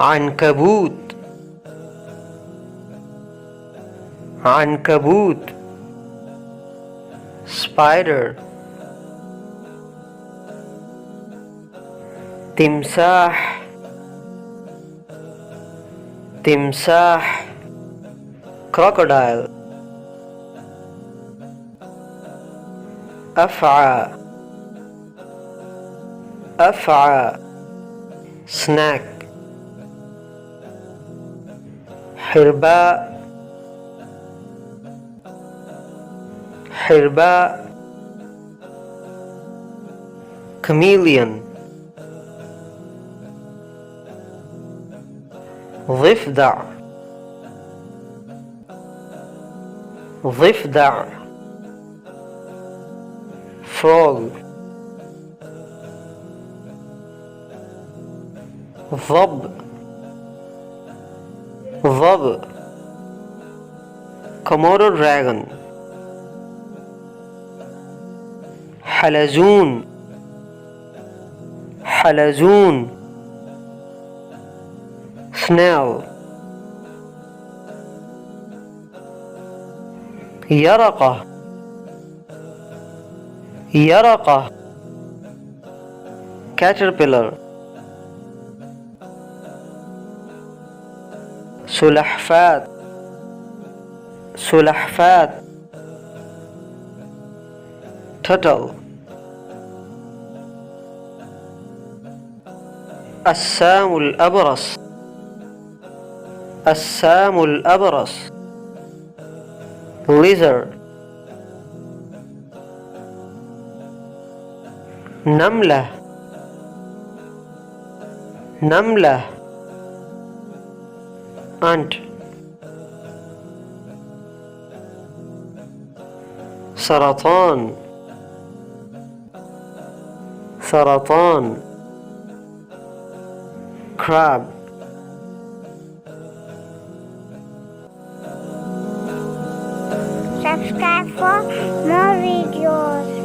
عنكبوت عنكبوت spider تمساح تمساح crocodile أفعى أفعى snack حرباء حرباء chameleon ضفدع ضفدع frog ضب ضب Komodo dragon حلزون حلزون snail يرقة يرقة caterpillar سلحفاة سلحفاة turtle السام الأبرص السام الأبرص lizard نملة نملة ant سرطان سرطان crab Subscribe for more videos.